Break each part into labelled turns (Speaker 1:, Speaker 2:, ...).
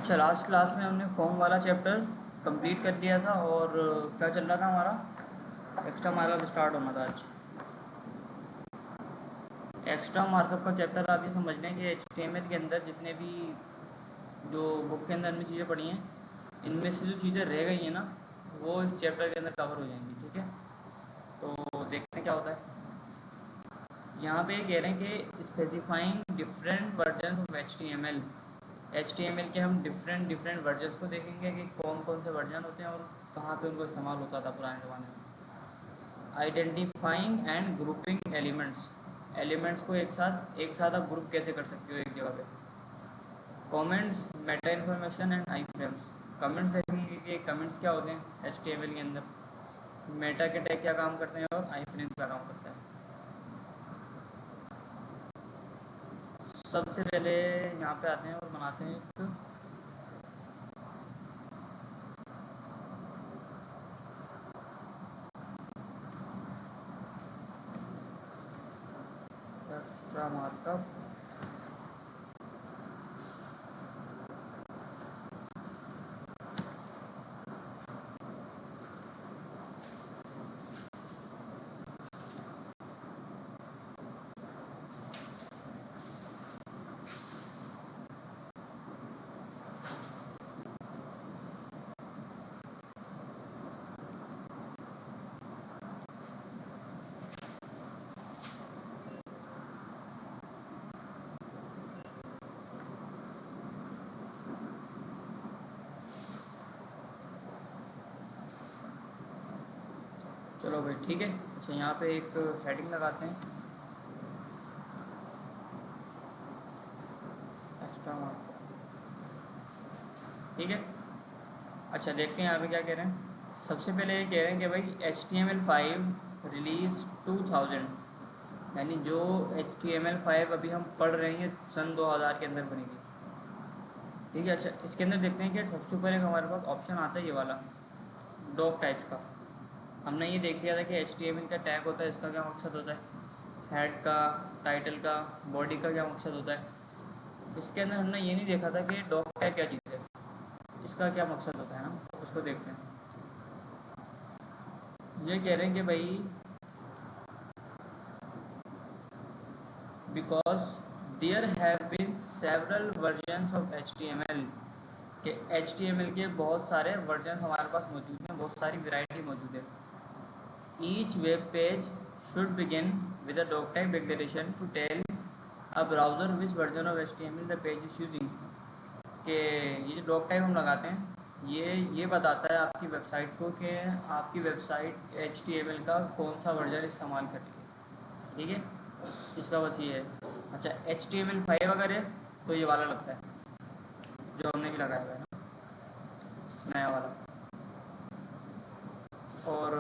Speaker 1: अच्छा, last class में हमने फॉर्म वाला चैप्टर कंप्लीट कर लिया था और क्या चल रहा था हमारा एक्स्ट्रा मार्कअप स्टार्ट होना था आज। एक्स्ट्रा मार्कअप का चैप्टर आप ये समझ लें कि एचटीएमएल के अंदर जितने भी जो बुक के अंदर हमने चीज़ें पढ़ी हैं, इनमें से जो चीज़ें रह गई हैं ना, वो इस चैप्टर के अंदर कवर हो जाएंगी। ठीक है, तो देखते हैं क्या होता है। यहाँ पे कह रहे हैं कि specifying different version of H T M L के हम डिफरेंट वर्जन्स को देखेंगे कि कौन कौन से वर्जन होते हैं और कहाँ पे उनको इस्तेमाल होता था पुराने ज़माने में। आइडेंटिफाइंग एंड ग्रुपिंग एलिमेंट्स को एक साथ आप ग्रुप कैसे कर सकते हो एक जगह पे। Comments, Meta information and I frames. Comments देखेंगे कि कमेंट्स क्या होते हैं एच टी एम एल के अंदर, मेटा के टैग क्या काम करते हैं और आई फ्रेम्स क्या काम करता है। सबसे पहले यहाँ पे आते हैं और बनाते हैं एक एक्स्ट्रा मार्कअप। चलो भाई ठीक है। अच्छा, यहाँ पे एक हेडिंग लगाते हैं एक्स्ट्रा मार्कअप। ठीक है, अच्छा देखते हैं यहाँ पे क्या कह रहे हैं। सबसे पहले ये कह रहे हैं कि भाई HTML5 रिलीज 2000, यानी जो HTML5 अभी हम पढ़ रहे हैं सन 2000 के अंदर बनेगी। ठीक है, अच्छा इसके अंदर देखते हैं कि सबसे पहले हमारे पास ऑप्शन आता है ये वाला डॉक टाइप्स का। हमने ये देख लिया था कि HTML का टैग होता है, इसका क्या मकसद होता है, हेड का, टाइटल का, बॉडी का क्या मकसद होता है। इसके अंदर हमने ये नहीं देखा था कि डॉक टैग क्या चीज़ है, इसका क्या मकसद होता है ना, उसको देखते हैं। ये कह रहे हैं कि भाई because there have been several versions of HTML, कि HTML के बहुत सारे वर्जन हमारे पास मौजूद हैं, बहुत सारी वैरायटी मौजूद है। Each web page should begin with a doc type declaration to tell a browser which version of HTML the page is using. कि ये जो डॉक टाइप हम लगाते हैं ये बताता है आपकी वेबसाइट को कि आपकी वेबसाइट HTML का कौन सा वर्जन इस्तेमाल कर रही है। ठीक है, इसका बस ये है। अच्छा, HTML5 अगर है तो ये वाला लगता है जो हमने भी लगाया हुआ है ना, नया वाला। और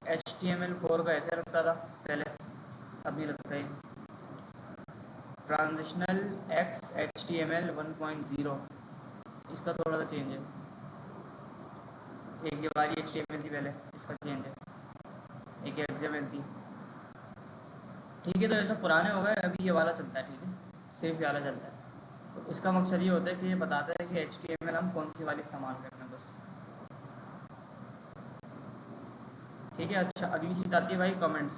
Speaker 1: HTML4 का ऐसे लगता था पहले, अब नहीं लगता है। ट्रांजिशनल एक्स HTML 1.0, इसका थोड़ा सा चेंज है। एक ये वाली HTML थी पहले, इसका चेंज है। एक XML थी। ठीक है, तो ऐसा पुराने हो गए, अभी ये वाला चलता है। ठीक है, सिर्फ ये वाला चलता है। तो इसका मकसद ये होता है कि ये बताता है कि HTML हम कौन सी वाली इस्तेमाल करना है बस। ठीक है, अच्छा अगली चीज़ आती है भाई कमेंट्स।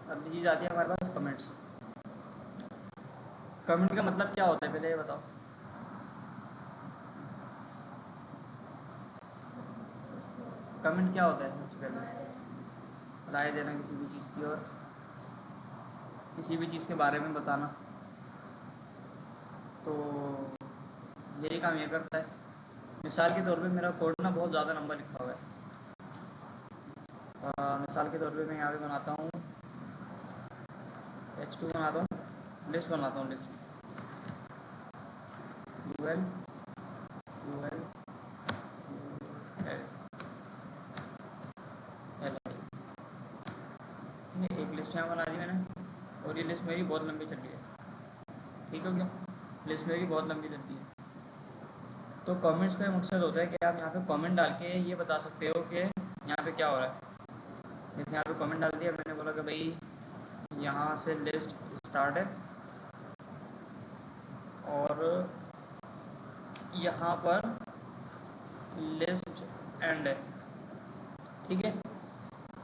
Speaker 1: अगली चीज़ आती है हमारे पास कमेंट्स। कमेंट का मतलब क्या होता है पहले ये बताओ। कमेंट क्या होता है सबसे पहले राय देना किसी भी चीज़ की, और किसी भी चीज़ के बारे में बताना। तो यही काम ये करता है। मिसाल के तौर पे मेरा कोड ना बहुत ज़्यादा नंबर लिखा हुआ है। मिसाल के तौर पे मैं यहाँ पे बनाता हूँ H2 बनाता हूँ, लिस्ट बनाता हूँ, लिस्ट UL UL एक लिस्ट यहाँ बना दी मैंने, और ये लिस्ट मेरी बहुत लंबी चल रही है। ठीक हो गया, लिस्ट मेरी बहुत लंबी चलती है। तो कमेंट्स का मकसद होता है कि आप यहाँ पे कमेंट डाल के ये बता सकते हो कि यहाँ पे क्या हो रहा है। जैसे यहाँ पे कमेंट डाल दिया, मैंने बोला कि भाई यहाँ से लिस्ट स्टार्ट है और यहाँ पर लिस्ट एंड है, ठीक है।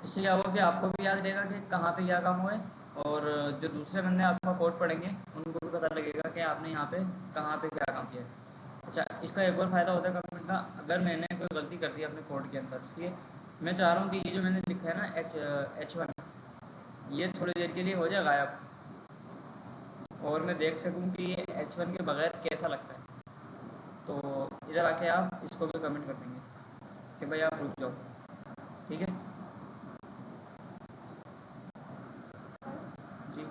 Speaker 1: इससे क्या होगा कि आपको भी याद रहेगा कि कहाँ पे क्या काम हुआ है, और जो दूसरे बंदे आपका कोड पढ़ेंगे उनको भी पता लगेगा कि आपने यहाँ पे कहाँ पे क्या काम किया है। अच्छा, इसका एक और फ़ायदा होता है कमेंट का, अगर मैंने कोई गलती कर दी अपने कोड के अंदर, ठीक है, मैं चाह रहा हूँ कि ये जो मैंने लिखा है ना H1, ये थोड़ी देर के लिए हो जाए गायब, और मैं देख सकूँ कि ये H1 के बगैर कैसा लगता है। तो इधर आके आप इसको भी कमेंट कर देंगे कि भाई आप रुक जाओ, ठीक है जी,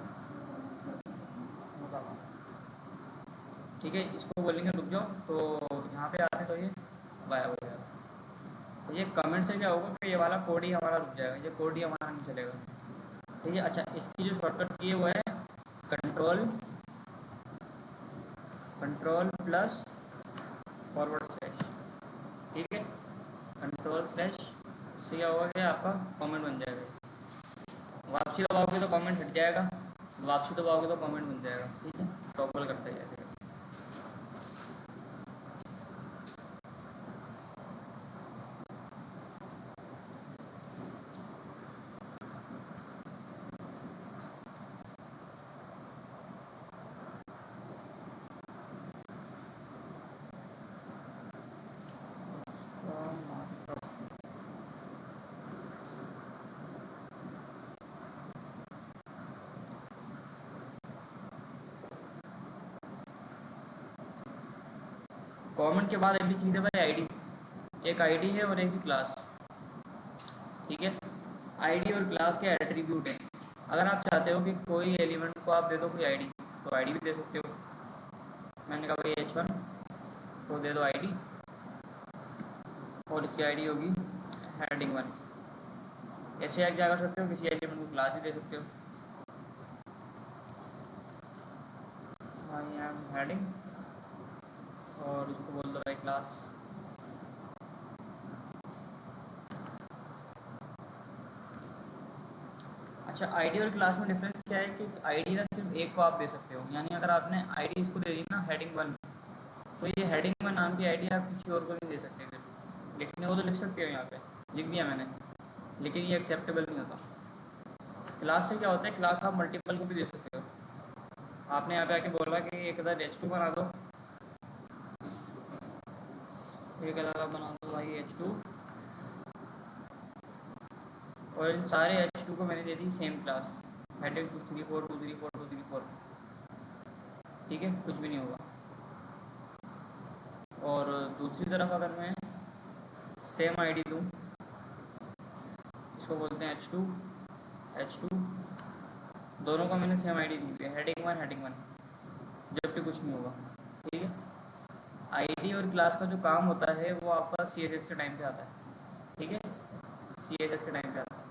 Speaker 1: ठीक है। इसको बोलेंगे रुक जाओ, तो यहाँ पे आते तो ये गायब हो जाएगा। तो ये कमेंट से क्या होगा कि ये वाला कोड ही हमारा रुक जाएगा, ये कोड ही हमारा नहीं चलेगा, ठीक है। अच्छा, इसकी जो शॉर्टकट की है वो है control control plus forward slash, ठीक है, कंट्रोल स्लैश। इससे क्या होगा कि आपका कमेंट बन जाएगा। वापसी दबाओगे तो कमेंट हट जाएगा, वापसी दबाओगे तो कमेंट बन जाएगा, ठीक है। टॉगल करते जाएगा। कमेंट के बाद अगली चीज़ है भाई आईडी। एक आईडी है और एक ही क्लास, ठीक है। आईडी और क्लास के एट्रीब्यूट हैं। अगर आप चाहते हो कि कोई एलिमेंट को आप दे दो कोई आईडी, तो आईडी भी दे सकते हो। मैंने कहा भाई H1 तो दे दो आईडी, और इसकी आईडी होगी heading1। ऐसे आप क्या कर सकते हो, किसी एलिमेंट को क्लास भी दे सकते हो। आई एम हेडिंग, और उसको बोल दो भाई क्लास। अच्छा, आईडी और क्लास में डिफरेंस क्या है कि आईडी ना सिर्फ एक को आप दे सकते हो, यानी अगर आपने आईडी इसको दे दी ना heading1, तो ये heading1 नाम की आईडी आप किसी और को नहीं दे सकते। फिर लिखने को तो लिख सकते हो, यहाँ पे लिख दिया मैंने, लेकिन ये एक्सेप्टेबल नहीं होता। क्लास से क्या होता है, क्लास आप मल्टीपल को भी दे सकते हो। आपने यहाँ पे आके बोला कि एक अदर H2 बना दो, एक अदर आप बना दो भाई H2, और इन सारे H2 को मैंने दे दी सेम क्लास, हेडेड 234 234 234, ठीक है, कुछ भी नहीं होगा। और दूसरी तरफ अगर मैं सेम आईडी दूँ, इसको बोलते हैं H2, दोनों का मैंने सेम आईडी दी है, heading1, जबकि कुछ नहीं होगा, ठीक है। आईडी और क्लास का जो काम होता है वो आपका CSS के टाइम पे आता है, ठीक है, CSS के टाइम पे आता है।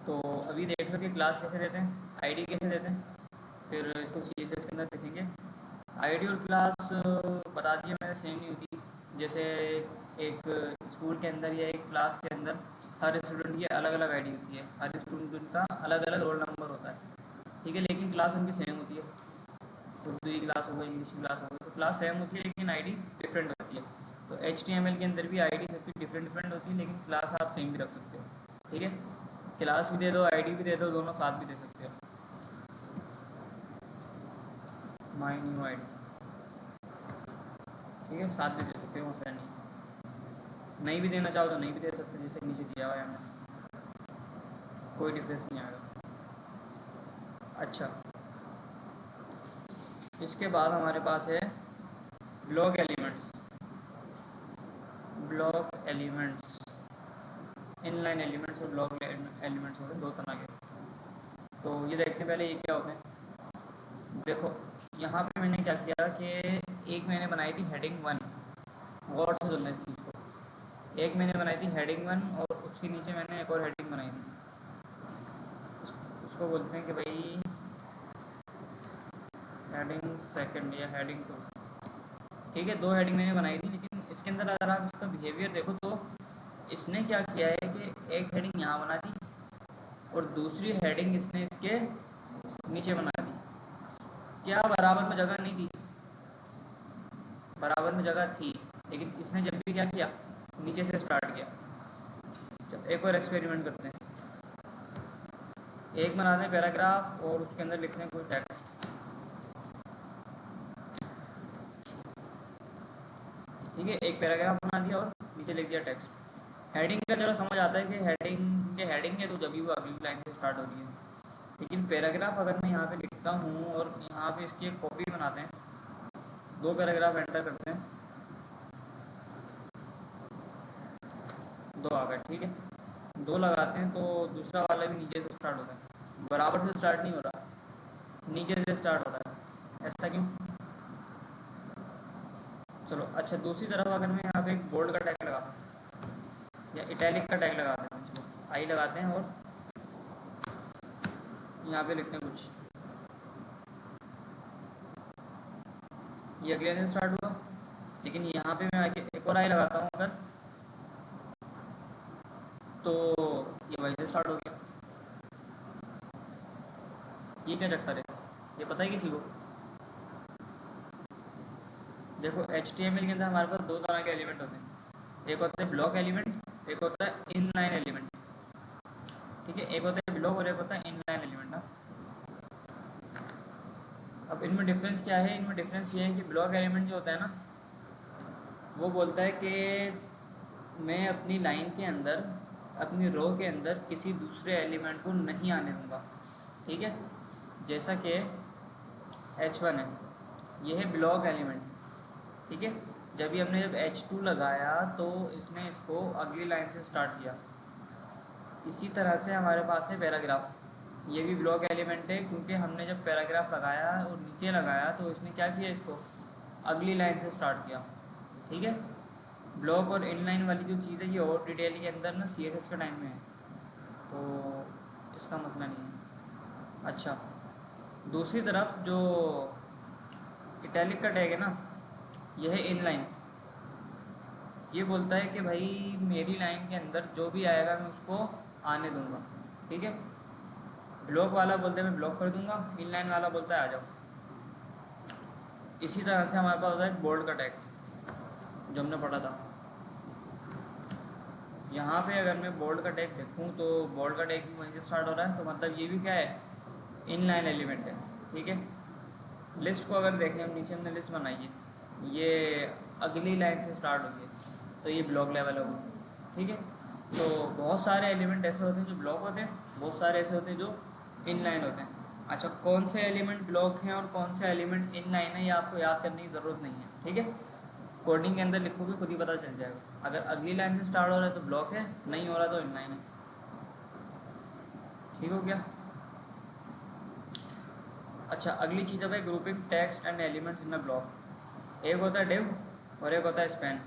Speaker 1: तो अभी देख लो कि क्लास कैसे देते हैं, आईडी कैसे देते हैं, फिर इसको CSS के अंदर देखेंगे। आईडी और क्लास बता दिया मैंने सेम नहीं होती। जैसे एक स्कूल के अंदर या एक क्लास के अंदर हर स्टूडेंट की अलग अलग आईडी होती है, हर स्टूडेंट का अलग अलग रोल नंबर होता है, ठीक है, लेकिन क्लास उनकी सेम होती है। उर्दू की क्लास हो गई, इंग्लिश की क्लास हो गई, तो क्लास सेम होती है लेकिन आईडी डिफरेंट होती है। तो HTML के अंदर भी आईडी सबकी डिफरेंट डिफरेंट होती है, लेकिन क्लास आप सेम भी रख सकते हो, ठीक है। क्लास भी दे दो, आईडी भी दे दो, दोनों साथ भी दे सकते हो। माई न्यू आईडी, ठीक है, साथ भी दे सकते हो, मसला नहीं भी देना चाहो तो नहीं भी दे सकते, जैसे नीचे दिया हुआ है हमें, कोई डिफरेंस नहीं आएगा। अच्छा, इसके बाद हमारे पास है ब्लॉक एलिमेंट्स। इनलाइन एलिमेंट्स और ब्लॉक एलिमेंट्स होते हैं दो तरह के। तो ये देखते पहले ये क्या होते हैं। देखो यहाँ पे मैंने क्या किया कि एक मैंने बनाई थी heading1, गौर से सुनना इस चीज़ को। एक मैंने बनाई थी heading1 और उसके नीचे मैंने एक और हेडिंग बनाई थी, उसको बोलते हैं कि भाई heading2 या heading2, ठीक है। दो हेडिंग मैंने बनाई थी, लेकिन इसके अंदर अगर आप इसका बिहेवियर देखो तो इसने क्या किया है कि एक हेडिंग यहाँ बना दी और दूसरी हेडिंग इसने इसके नीचे बना दी। क्या बराबर में जगह नहीं दी, बराबर में जगह थी, लेकिन इसने जब भी क्या किया, नीचे से स्टार्ट किया। चल एक और एक्सपेरिमेंट करते हैं। एक बनाते हैं पैराग्राफ और उसके अंदर लिखते हैं कोई टेक्स्ट। ठीक है, एक पैराग्राफ बना दिया और नीचे लिख दिया टेक्स्ट। हेडिंग का चलो समझ आता है कि हेडिंग है तो जब भी वो अगली लाइन से स्टार्ट हो रही है। लेकिन पैराग्राफ अगर मैं यहाँ पे लिखता हूँ और यहाँ पे इसकी एक कॉपी बनाते हैं, दो पैराग्राफ एंटर करते हैं, दो आ गए। ठीक है, दो लगाते हैं तो दूसरा वाला भी नीचे से स्टार्ट होता है, बराबर से स्टार्ट नहीं हो रहा, नीचे से स्टार्ट हो रहा है। ऐसा क्यों? चलो अच्छा, दूसरी तरफ अगर मैं यहाँ पे एक बोल्ड का टैग लगाता हूँ या इटैलिक का टैग लगाते हैं, चलो आई लगाते हैं और यहाँ पे लिखते हैं कुछ, ये अगले दिन स्टार्ट हुआ। लेकिन यहाँ पे मैं एक और आई लगाता हूँ अगर, तो ये वहीं से स्टार्ट हो गया। ये क्या चक्कर है, ये पता है किसी को? देखो HTML के अंदर हमारे पास दो तरह के एलिमेंट होते हैं, एक होता है ब्लॉक एलिमेंट, एक होता है इनलाइन एलिमेंट। ठीक है, एक होता है ब्लॉक और एक होता है इनलाइन एलिमेंट ना। अब इनमें डिफरेंस क्या है? इनमें डिफरेंस ये है कि ब्लॉक एलिमेंट जो होता है ना, वो बोलता है कि मैं अपनी लाइन के अंदर, अपनी रो के अंदर किसी दूसरे एलिमेंट को नहीं आने दूंगा। ठीक है, जैसा कि H1 है, ये है ब्लॉक एलिमेंट। ठीक है, जब H2 लगाया तो इसने इसको अगली लाइन से स्टार्ट किया। इसी तरह से हमारे पास है पैराग्राफ, ये भी ब्लॉक एलिमेंट है, क्योंकि हमने जब पैराग्राफ लगाया और नीचे लगाया तो इसने क्या किया, इसको अगली लाइन से स्टार्ट किया। ठीक है, ब्लॉक और इनलाइन वाली जो चीज़ है ये और डिटेल के अंदर ना CSS के टाइम में है, तो इसका मसला नहीं है। अच्छा, दूसरी तरफ जो इटैलिक का टैग है ना, यह है इनलाइन। ये बोलता है कि भाई मेरी लाइन के अंदर जो भी आएगा मैं उसको आने दूंगा। ठीक है, ब्लॉक वाला बोलता है मैं ब्लॉक कर दूंगा, इनलाइन वाला बोलता है आ जाओ। इसी तरह से हमारे पास होता है बोल्ड का टैग, जो हमने पढ़ा था। यहाँ पे अगर मैं बोल्ड का टैग देखूँ तो बोल्ड का टैग भी वहीं से स्टार्ट हो रहा है, तो मतलब ये भी क्या है, इनलाइन एलिमेंट है। ठीक है, लिस्ट को अगर देखें हम, नीचे हमने लिस्ट बनाई है, ये अगली लाइन से स्टार्ट होगी, तो ये ब्लॉक लेवल होगा। ठीक है, तो बहुत सारे एलिमेंट ऐसे होते हैं जो ब्लॉक होते हैं, बहुत सारे ऐसे होते हैं जो इनलाइन होते हैं। अच्छा, कौन से एलिमेंट ब्लॉक हैं और कौन से एलिमेंट इनलाइन है, ये आपको याद करने की ज़रूरत नहीं है। ठीक है, कोडिंग के अंदर लिखोगे खुद ही पता चल जाएगा। अगर अगली लाइन से स्टार्ट हो रहा है तो ब्लॉक है, नहीं हो रहा तो इनलाइन है। ठीक हो गया? अच्छा, अगली चीज़ है grouping text and elements in a block. एक होता है डिव और एक होता है स्पैन।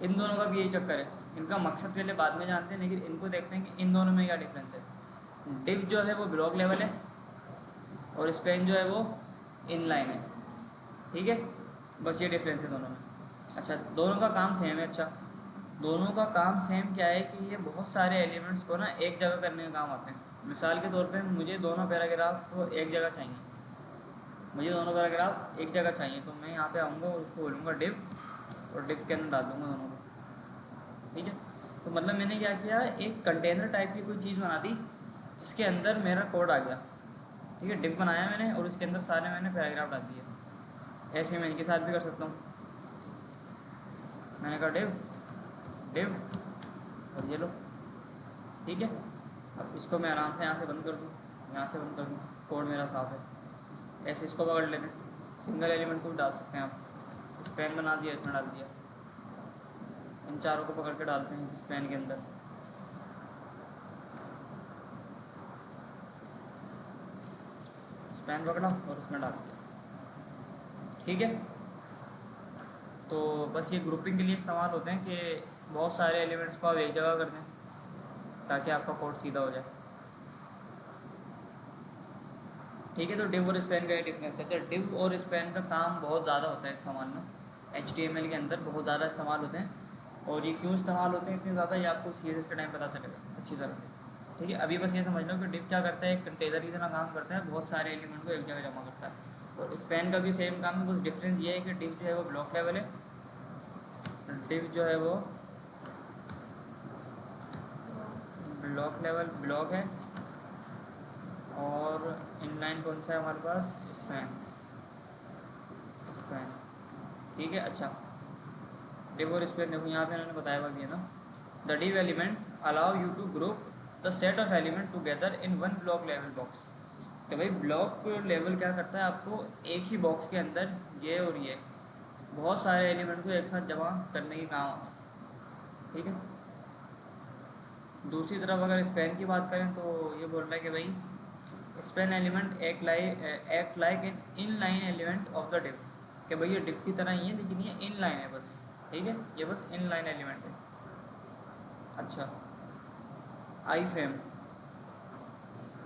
Speaker 1: इन दोनों का भी यही चक्कर है, इनका मकसद पहले बाद में जानते हैं, लेकिन इनको देखते हैं कि इन दोनों में क्या डिफरेंस है। डिव जो है वो ब्लॉक लेवल है और स्पैन जो है वो इनलाइन है। ठीक है, बस ये डिफरेंस है दोनों में। अच्छा, दोनों का काम सेम है। अच्छा, दोनों का काम सेम क्या है कि ये बहुत सारे एलिमेंट्स को ना एक जगह करने का काम आते हैं। मिसाल के तौर पे मुझे दोनों पैराग्राफ एक जगह चाहिए, मुझे दोनों पैराग्राफ एक जगह चाहिए, तो मैं यहाँ पे आऊँगा और उसको बोलूँगा डिव, और डिव के अंदर डाल दूँगा दोनों को। ठीक है, तो मतलब मैंने क्या किया, एक कंटेनर टाइप की कोई चीज़ बना दी जिसके अंदर मेरा कोड आ गया। ठीक है, डिव बनाया मैंने और उसके अंदर सारे मैंने पैराग्राफ डाल दिए। ऐसे मैं इनके साथ भी कर सकता हूँ। मैंने कहा डिव डिव और ये लो। ठीक है, अब इसको मैं आराम से यहाँ से बंद कर दूँ, यहाँ से बंद कर दूँ, कोड मेरा साफ़ है। ऐसे इसको पकड़ लेते हैं, सिंगल एलिमेंट को भी डाल सकते हैं आप। स्पैन बना दिया, इसमें डाल दिया, इन चारों को पकड़ के डालते हैं स्पैन के अंदर। स्पैन पकड़ा और उसमें डाल दिया। ठीक है, तो बस ये ग्रुपिंग के लिए इस्तेमाल होते हैं कि बहुत सारे एलिमेंट्स को आप एक जगह कर दें ताकि आपका कोड सीधा हो जाए। ठीक है, तो डिव और स्पैन का ये डिफरेंस है। तो डिव और स्पैन का काम बहुत ज़्यादा होता है इस्तेमाल में, HTML के अंदर बहुत ज़्यादा इस्तेमाल होते हैं। और ये क्यों इस्तेमाल होते हैं इतने ज़्यादा, ये आपको CSS के टाइम पता चलेगा अच्छी तरह से। ठीक है। अभी बस ये समझ लो कि डिव क्या करता है, एक कंटेनर की तरह काम करता है, बहुत सारे एलिमेंट को एक जगह जमा करता है। और स्पैन का भी सेम काम है, कुछ डिफरेंस ये है कि डिव जो है वो ब्लॉक लेवल है, डिव जो है वो ब्लॉक लेवल ब्लॉक है, और इनलाइन कौन सा है हमारे पास, स्पैन, स्पैन। ठीक है। अच्छा, डिव और स्पैन देखो यहाँ पे इन्होंने बताया हुआ भी है ना, the div element allow you to group the set of element together in one block level box. कि भाई ब्लॉक लेवल क्या करता है, आपको एक ही बॉक्स के अंदर ये और ये बहुत सारे एलिमेंट को एक साथ जमा करने की काम आता है। ठीक है। दूसरी तरफ अगर स्पैन की बात करें तो ये बोल रहा है कि भाई span element act like an in line element of the div. कि भाई ये डिव की तरह ही है लेकिन ये इन लाइन है बस। ठीक है, ये बस इन लाइन एलिमेंट है। अच्छा, आई फ्रेम,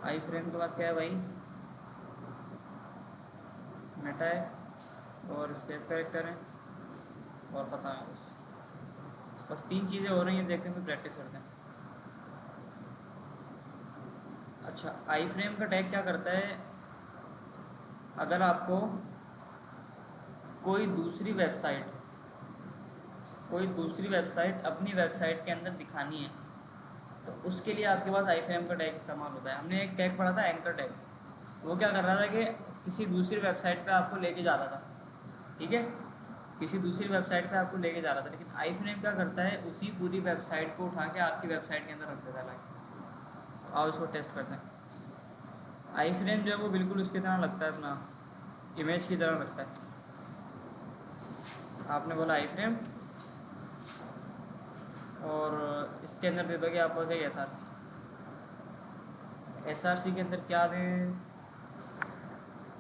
Speaker 1: आई फ्रेम के बाद क्या है भाई, मेटा है और स्टेप कैरेक्टर है और पता है बस तीन चीज़ें हो रही हैं, देखते हैं, प्रैक्टिस करते हैं। अच्छा, आई फ्रेम का टैग क्या करता है, अगर आपको कोई दूसरी वेबसाइट अपनी वेबसाइट के अंदर दिखानी है तो उसके लिए आपके पास आई फ्रेम का टैग इस्तेमाल होता है। हमने एक टैग पढ़ा था, एंकर टैग। वो क्या कर रहा था कि किसी दूसरी वेबसाइट पे आपको लेके जा रहा था। ठीक है, किसी दूसरी वेबसाइट पे आपको लेके जा रहा था, लेकिन आई फ्रेम क्या करता है, उसी पूरी वेबसाइट को उठा के आपकी वेबसाइट के अंदर रख देता है लाके। आओ इसको टेस्ट करते हैं। आई फ्रेम जो है वो बिल्कुल उसकी तरह लगता है, अपना इमेज की तरह लगता है। आपने बोला आई फ्रेम और इसके अंदर दे दोगे आप बोलोगे S R C. S R C के अंदर क्या दें,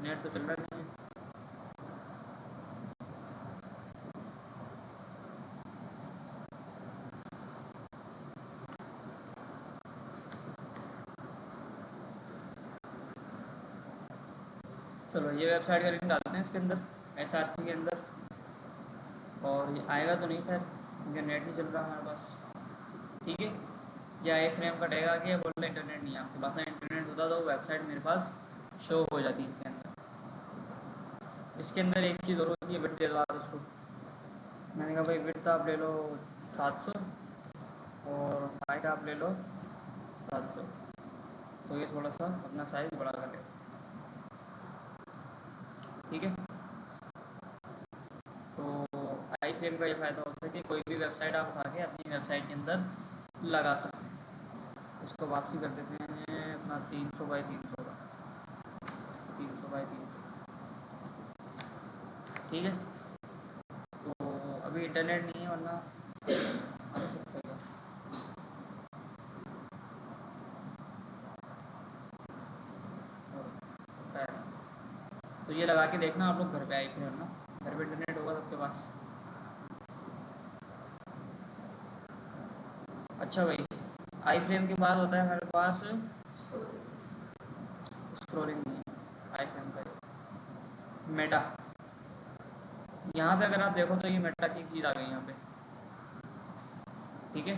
Speaker 1: नेट तो चल रहा नहीं है। चलो ये वेबसाइट का लिंक डालते हैं इसके अंदर, एस आर सी के अंदर। और ये आएगा तो नहीं खैर, क्योंकि नेट नहीं चल रहा हमारे पास। ठीक है, या आई फ्रेम का टैग आ गया, बोल रहे इंटरनेट नहीं है आपके पास। ना इंटरनेट होता तो वेबसाइट मेरे पास शो हो जाती है इसके अंदर। इसके अंदर एक चीज़ और होती है, बिट दे दो आप उसको। मैंने कहा भाई बिट आप ले लो 700 और हाइट आप ले लो 700, तो ये थोड़ा सा अपना साइज़ बड़ा कर ले। ठीक है, तो आई फ्रेम का ये फ़ायदा होता है कि कोई भी वेबसाइट आप उठा के अपनी वेबसाइट के अंदर लगा सकते हैं। उसको वापसी कर देते हैं अपना 300 बाई 300 का, 300 बाई 300। ठीक है, तो अभी इंटरनेट नहीं है, वरना आ सकता है। तो ये लगा के देखना आप लोग घर पे आई फ्रेम ना, घर पे इंटरनेट होगा सबके पास। अच्छा भाई, आई फ्रेम के बाद होता है हमारे पास स्क्रोलिंग नहीं है, आई फ्रेम का मेटा। यहाँ पे अगर आप देखो तो ये मेटा की चीज़ आ गई यहाँ पे। ठीक है,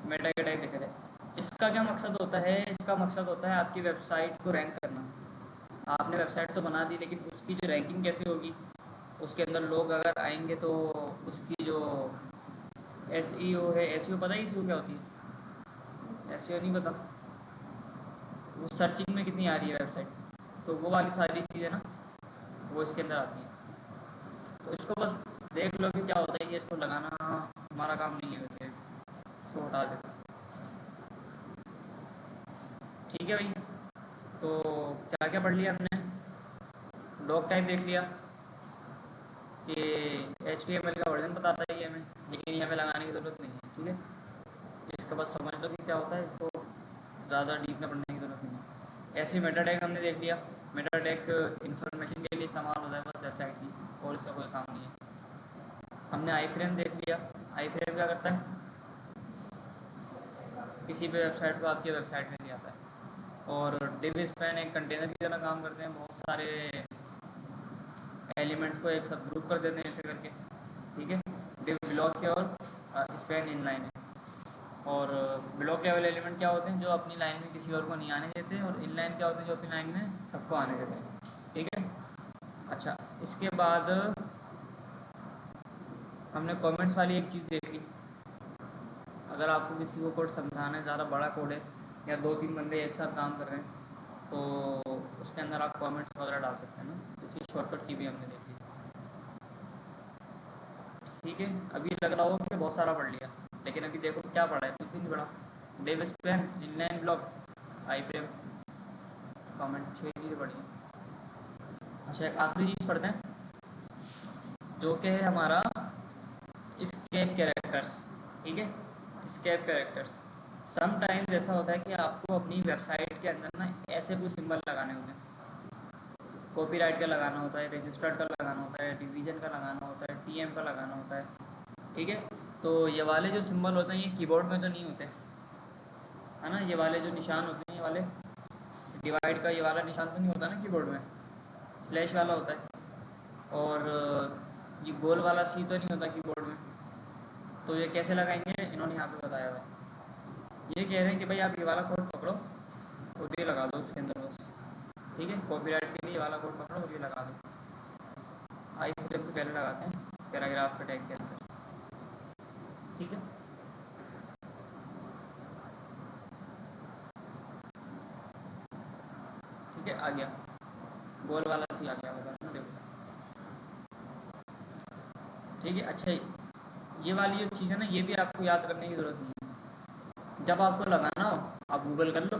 Speaker 1: मेटा के टैग दिख रहे हैं। इसका क्या मकसद होता है, इसका मकसद होता है आपकी वेबसाइट को रैंक करना। आपने वेबसाइट तो बना दी, लेकिन उसकी जो रैंकिंग कैसे होगी, उसके अंदर लोग अगर आएंगे तो उसकी जो एस ई ओ है, एस ई ओ पता है, एस ई ओ क्या होती है, एस ई ओ नहीं पता, वो सर्चिंग में कितनी आ रही है वेबसाइट, तो वो वाली सारी चीज़ें ना वो इसके अंदर आती हैं। तो इसको बस देख लो कि क्या होता है, कि इसको लगाना हमारा काम नहीं है वैसे, इसको हटा देते। ठीक है भाई, तो क्या क्या पढ़ लिया हमने, डॉक टाइप देख लिया कि HTML का वर्जन बताता है ये हमें, लेकिन यहाँ पे लगाने की ज़रूरत नहीं है। ठीक है, इसका बस समझ लो कि क्या होता है, इसको ज़्यादा डीप में पढ़ने की ज़रूरत नहीं है। ऐसे ही मेटा टैग हमने देख लिया, मेटा टैग इन्फॉर्मेशन के लिए इस्तेमाल होता है बस वेबसाइट की, और इसका कोई काम नहीं है। हमने आई फ्रेम देख लिया, आई फ्रेम क्या करता है, किसी भी वेबसाइट को आपकी वेबसाइट में ले आता है। और डिव स्पैन एक कंटेनर की तरह काम करते हैं, बहुत सारे एलिमेंट्स को एक साथ ग्रुप कर देते हैं ऐसे करके। ठीक है, डिव ब्लॉक है और स्पैन इनलाइन है। और ब्लॉक लेवल एलिमेंट क्या होते हैं, जो अपनी लाइन में किसी और को नहीं आने देते, और इन लाइन क्या होते हैं, जो अपनी लाइन में सबको आने देते हैं। ठीक है। अच्छा, इसके बाद हमने कमेंट्स वाली एक चीज़ देख ली। अगर आपको किसी को कोड समझाना है, ज़्यादा बड़ा कोड है या 2-3 बंदे एक साथ काम कर रहे हैं, तो उसके अंदर आप कमेंट्स वगैरह डाल सकते हैं ना। इसकी शॉर्टकट की भी हमने देख ली। ठीक है। अभी लग रहा होगा कि बहुत सारा पढ़ लिया, लेकिन अभी देखो क्या पढ़ा है, कुछ भी नहीं पढ़ा। डेव स्पैन, इनलाइन ब्लॉक, आई फ्रेम, कमेंट, 6 चीज़ें पढ़ी हैं। अच्छा, एक आखिरी चीज़ पढ़ते हैं जो कि है हमारा स्केप कैरेक्टर्स। ठीक है। स्केप कैरेक्टर्स समटाइम्स ऐसा होता है कि आपको अपनी वेबसाइट के अंदर ना ऐसे कोई सिंबल लगाने होते हैं। कॉपीराइट का लगाना होता है, रजिस्टर्ड का लगाना होता है, डिवीज़न का लगाना होता है, टीएम का लगाना होता है। ठीक है। तो ये वाले जो सिंबल होते हैं ये कीबोर्ड में तो नहीं होते, है ना। ये वाले जो निशान होते हैं, ये वाले डिवाइड का ये वाला निशान तो नहीं होता ना कीबोर्ड में, स्लैश वाला होता है। और ये गोल वाला सी तो नहीं होता कीबोर्ड में। तो ये कैसे लगाएंगे, इन्होंने यहाँ पे बताया हुआ है। ये कह रहे हैं कि भाई आप ये वाला कोड पकड़ो और ये लगा दो उसके अंदर बस। ठीक है। कॉपीराइट के लिए ये वाला कोड पकड़ो और ये लगा दो। आई फ्रेम से पहले लगाते हैं पैराग्राफ के टैग के अंदर। ठीक है। ठीक है, आ गया गोल वाला सी, आ गया होगा ना, देखो। ठीक है। अच्छा, ये वाली जो चीज़ है ना, ये भी आपको याद करने की ज़रूरत नहीं है। जब आपको लगाना हो आप गूगल कर लो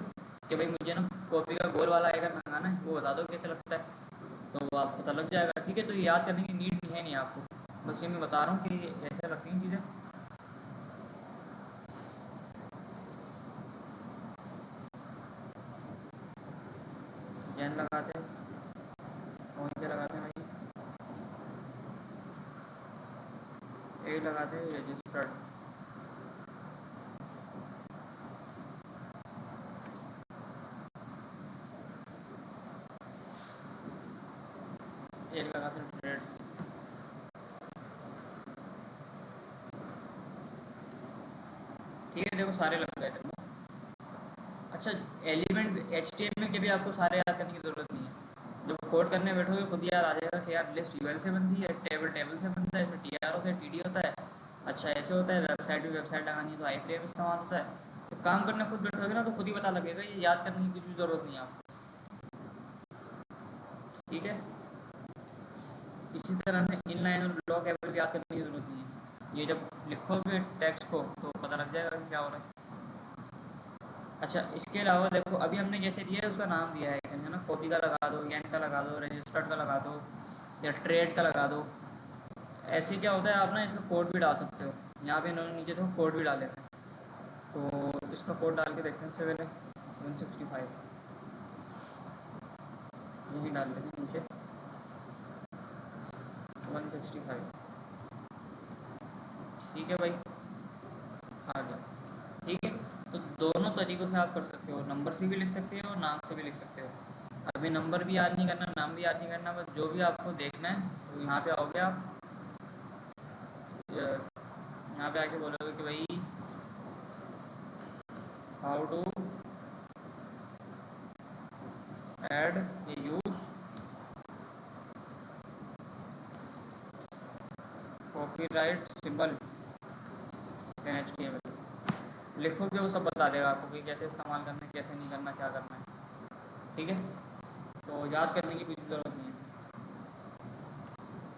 Speaker 1: कि भाई मुझे ना कॉपी का गोल वाला आइकन लगाना है, वो बता दो कैसे लगता है, तो आपको पता लग जाएगा। ठीक है। तो ये याद करने की नीड है नहीं आपको, बस ये मैं बता रहा हूँ कि ऐसे लगती हैं चीज़ें। जैन लगाते हैं, और क्या लगाते हैं भाई, ए लगाते हैं, रजिस्टर्ड। एक लगाते हैं ट्रेड। ठीक है, देखो सारे लग गए थे। अच्छा, एलिमेंट HTML के भी आपको सारे याद करने की ज़रूरत नहीं है। जब कोड करने बैठोगे खुद याद आ जाएगा कि यार लिस्ट यूएल से बनती है, टेबल टेबल से बनता है, इसमें TR होता है, TD होता है। अच्छा, ऐसे होता है, वेबसाइट भी वेबसाइट लगानी है तो आई फ्रेम इस्तेमाल होता है। तो काम करने खुद बैठोगे ना तो खुद ही पता लगेगा, ये याद करने की कुछ भी ज़रूरत नहीं है आपको। ठीक है। इसी तरह से इनलाइन और ब्लॉक एवल भी याद करने की ज़रूरत नहीं है। ये जब लिखोगे टेक्स्ट को तो पता लग जाएगा कि क्या हो रहा है। अच्छा, इसके अलावा देखो अभी हमने जैसे दिया है उसका नाम दिया है ना, कॉपी का लगा दो, यन का लगा दो, रजिस्टर्ड का लगा दो, या ट्रेड का लगा दो। ऐसे क्या होता है, आप ना इसका कोड भी डाल सकते हो। यहाँ पे इन्होंने नीचे तो कोड भी डाले थे, तो इसका कोड डाल के देखते हैं। सबसे पहले 165 यही डाल देते हैं नीचे, 165। ठीक है भाई, आ गया। ठीक है। तो दोनों तरीक़ों से आप कर सकते हो, नंबर से भी लिख सकते हो, नाम से भी लिख सकते हो। अभी नंबर भी याद नहीं करना, नाम भी याद नहीं करना, बस जो भी आपको देखना है तो यहाँ पे आओगे आप, यहाँ पे आके बोलोगे कि भाई how to add a use copyright symbol in HTML। लिखोगे वो सब बता देगा आपको कि कैसे इस्तेमाल करना है, कैसे नहीं करना, क्या करना है। ठीक है। तो याद करने की कुछ ज़रूरत नहीं है।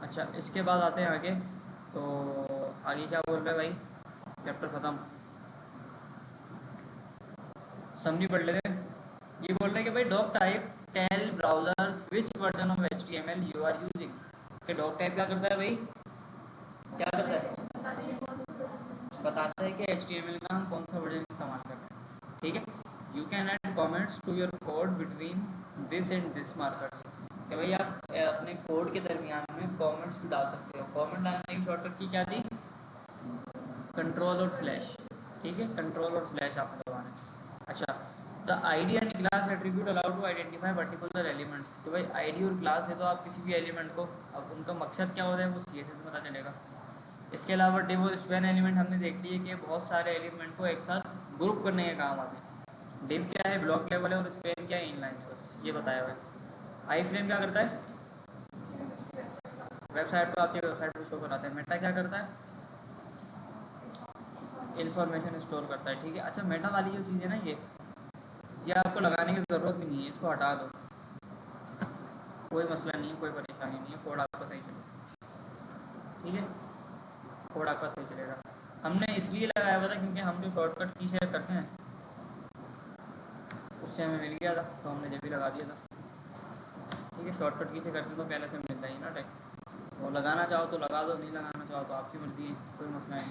Speaker 1: अच्छा, इसके बाद आते हैं आगे। तो आगे क्या बोल रहे हैं भाई, चैप्टर ख़त्म, समझी पढ़ लेते हैं। ये बोल रहे हैं कि भाई doc type tell browsers which version of HTML you are using. कि डॉक टाइप क्या करता है भाई, क्या करता है, बताता है कि HTML का हम कौन सा वर्जन इस्तेमाल कर रहे हैं। ठीक है। You can add comments to your code between this and this markers. कि भाई आप अपने कोड के दरमियान में कमेंट्स भी डाल सकते हो। कमेंट डालने की शॉर्टकट की क्या थी, कंट्रोल और स्लैश। ठीक है, कंट्रोल और स्लैश आपको दबाना है। अच्छा, the ID and class attribute allow to identify particular elements. तो भाई आईडी और क्लास है तो आप किसी भी एलिमेंट को, अब उनका मकसद क्या होता है वो CSS में पता चलेगा। इसके अलावा डिव और स्पैन एलिमेंट हमने देख लिए कि बहुत सारे एलिमेंट को एक साथ ग्रुप करने के काम आते हैं। डिव क्या है, ब्लॉक लेवल है, और स्पैन क्या है, इनलाइन है, बस ये बताया हुआ है। आई फ्रेम क्या करता है, वेबसाइट को आपकी वेबसाइट पर शो कराता है। मेटा क्या करता है, इन्फॉर्मेशन स्टोर करता है। ठीक है, अच्छा मेटा वाली जो चीज़ है ना, ये आपको लगाने की ज़रूरत भी नहीं है, इसको हटा दो, कोई मसला नहीं है, कोई परेशानी नहीं है, कोड आपका सही चलेगा। ठीक है, कोड आपका सही चलेगा। हमने इसलिए लगाया हुआ था क्योंकि हम जो शॉर्टकट की शेयर करते हैं उससे हमें मिल गया था, तो हमने जब भी लगा दिया था। ठीक है, शॉर्टकट की से करते हैं तो पहले से मिलता ही ना टैग। वो लगाना चाहो तो लगा दो, नहीं लगाना चाहो तो आपकी मर्जी है, कोई मसला नहीं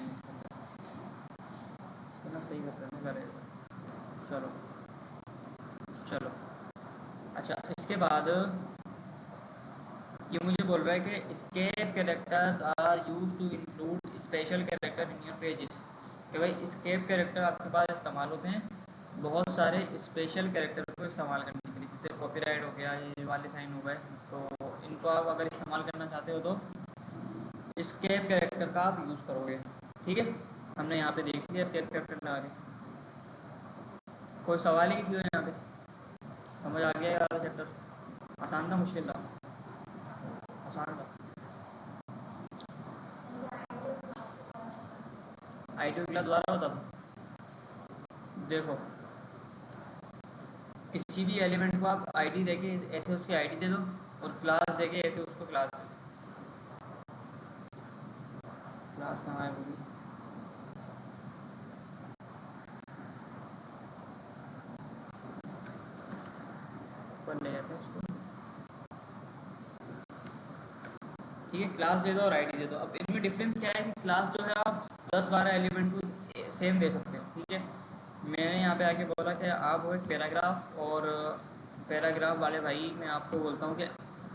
Speaker 1: है ना, सही करते हैं करेगा। चलो चलो, अच्छा इसके बाद ये मुझे बोल रहा है कि escape characters are use to include special character in your pages. कि भाई escape कैरेक्टर आपके पास इस्तेमाल होते हैं बहुत सारे स्पेशल कैरेक्टर को इस्तेमाल करने के लिए, जैसे कॉपीराइट हो गया, ये वाले साइन हो गए, तो इनको आप अगर इस्तेमाल करना चाहते हो तो escape कैरेक्टर का आप यूज़ करोगे। ठीक है, हमने यहाँ पे देख लिया escape कैरेक्टर लगा के। कोई सवाल है किसी को यहाँ पे, समझ आ गया ये वाला चैप्टर? आसान था, मुश्किल था? आसान था। आई टी क्लास दोबारा बता दूँ? देखो, किसी भी एलिमेंट को आप आईडी देके ऐसे उसकी आईडी दे दो, और क्लास देके ऐसे उसको क्लास दे दो। क्लास कहाँ है होगी, पर ले जाते हैं उसको। ठीक है, क्लास दे दो और आईडी दे दो। अब इनमें डिफरेंस क्या है कि क्लास जो है आप 10-12 एलिमेंट को सेम दे सकते हो। ठीक है, मैंने यहाँ पे आके बोला कि आप वो एक पैराग्राफ, और पैराग्राफ वाले भाई मैं आपको बोलता हूँ कि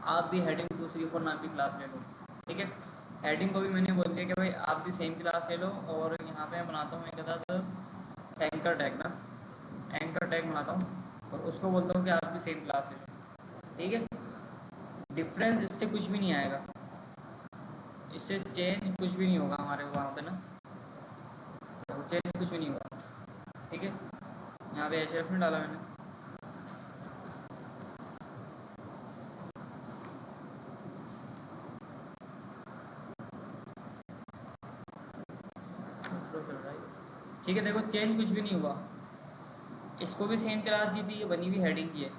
Speaker 1: आप भी हेडिंग 2 3 4 नाम की क्लास ले लो। ठीक है, हेडिंग को भी मैंने बोल दिया कि भाई आप भी सेम क्लास ले लो, और यहाँ पे मैं बनाता हूँ एक साथ एंकर टैग ना, एंकर टैग बनाता हूँ, और उसको बोलता हूँ कि आप भी सेम क्लास ले लो। ठीक है, डिफरेंस इससे कुछ भी नहीं आएगा, इससे चेंज कुछ भी नहीं होगा हमारे वहाँ पे ना, तो चेंज कुछ भी नहीं होगा। ठीक है, यहाँ पे एच में डाला मैंने, स्लो चल रहा है। ठीक है, देखो चेंज कुछ भी नहीं हुआ, इसको भी सेम क्लास दी थी, ये बनी हुई हेडिंग की है,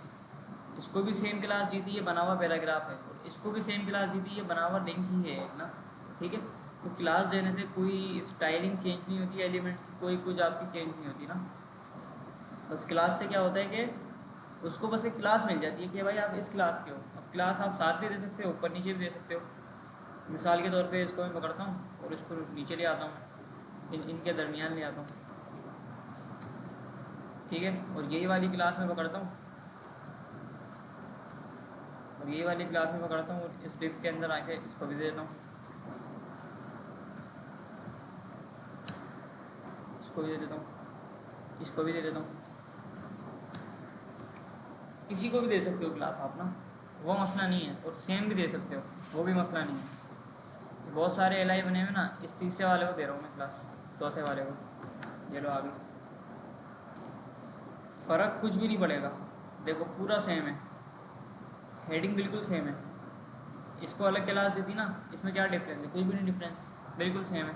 Speaker 1: इसको भी सेम क्लास दी थी, ये बना हुआ पैराग्राफ है, और इसको भी सेम क्लास दी थी, ये बना हुआ लिंक ही है ना। ठीक है, तो क्लास देने से कोई स्टाइलिंग चेंज नहीं होती एलिमेंट की, कोई कुछ आपकी चेंज नहीं होती ना। बस क्लास से क्या होता है कि उसको बस एक क्लास मिल जाती है कि भाई आप इस क्लास के हो। अब क्लास आप साथ भी दे सकते हो, ऊपर नीचे भी दे सकते हो। मिसाल के तौर पे इसको मैं पकड़ता हूँ और इसको नीचे ले आता हूँ, इनके दरमियान ले आता हूँ। ठीक है, और यही वाली क्लास में पकड़ता हूँ, और ये वाली क्लास में पकड़ता हूँ, और इस डिफ के अंदर आके इसको भी दे देता हूँ, इसको भी दे देता हूँ, इसको भी दे देता हूँ। किसी को भी दे सकते हो क्लास आप ना, वो मसला नहीं है, और सेम भी दे सकते हो, वो भी मसला नहीं है। बहुत सारे एल आई बने हुए ना, इस तीसरे वाले को दे रहा हूँ मैं क्लास, चौथे वाले को। ये लो आगे, फ़र्क कुछ भी नहीं पड़ेगा, देखो पूरा सेम है, हेडिंग बिल्कुल सेम है। इसको अलग क्लास देती ना, इसमें क्या डिफरेंस है, कुछ भी नहीं डिफरेंस, बिल्कुल सेम है।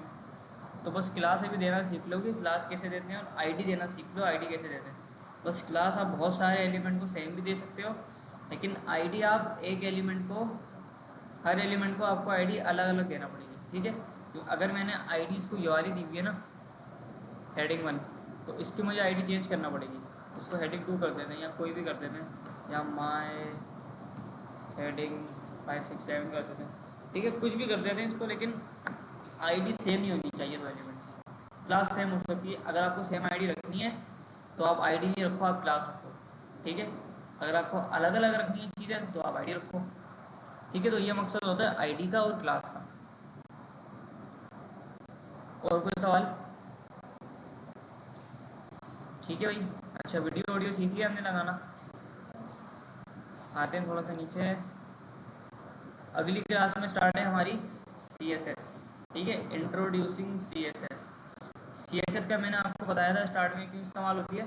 Speaker 1: तो बस क्लास अभी देना सीख लो कि क्लास कैसे देते हैं, और आईडी देना सीख लो, आईडी कैसे देते हैं। बस क्लास आप बहुत सारे एलिमेंट को सेम भी दे सकते हो, लेकिन आईडी आप एक एलिमेंट को, हर एलिमेंट को आपको आईडी अलग अलग देना पड़ेगी। ठीक है, तो अगर मैंने आईडी इसको ये वाली दी हुई है ना, हेडिंग 1, तो इसकी मुझे आईडी चेंज करना पड़ेगी। उसको हेडिंग 2 कर देते हैं, या कोई भी कर देते हैं, या माय हेडिंग 5 6 7 कर देते हैं। ठीक है, कुछ भी कर देते हैं इसको, लेकिन आईडी सेम नहीं होनी चाहिए दो एलिमेंट्स की। क्लास सेम हो सकती है, अगर आपको सेम आईडी रखनी है तो आप आईडी नहीं रखो, आप क्लास रखो। ठीक है, अगर आपको अलग अलग रखनी है चीज़ें तो आप आईडी रखो। ठीक है, तो ये मकसद होता है आईडी का और क्लास का। और कोई सवाल? ठीक है भाई, अच्छा वीडियो ऑडियो सीख लिया हमने लगाना। आते हैं थोड़ा सा नीचे, अगली क्लास में स्टार्ट है हमारी CSS। ठीक है। Introducing CSS। CSS का मैंने आपको बताया था स्टार्ट में क्यों इस्तेमाल होती है,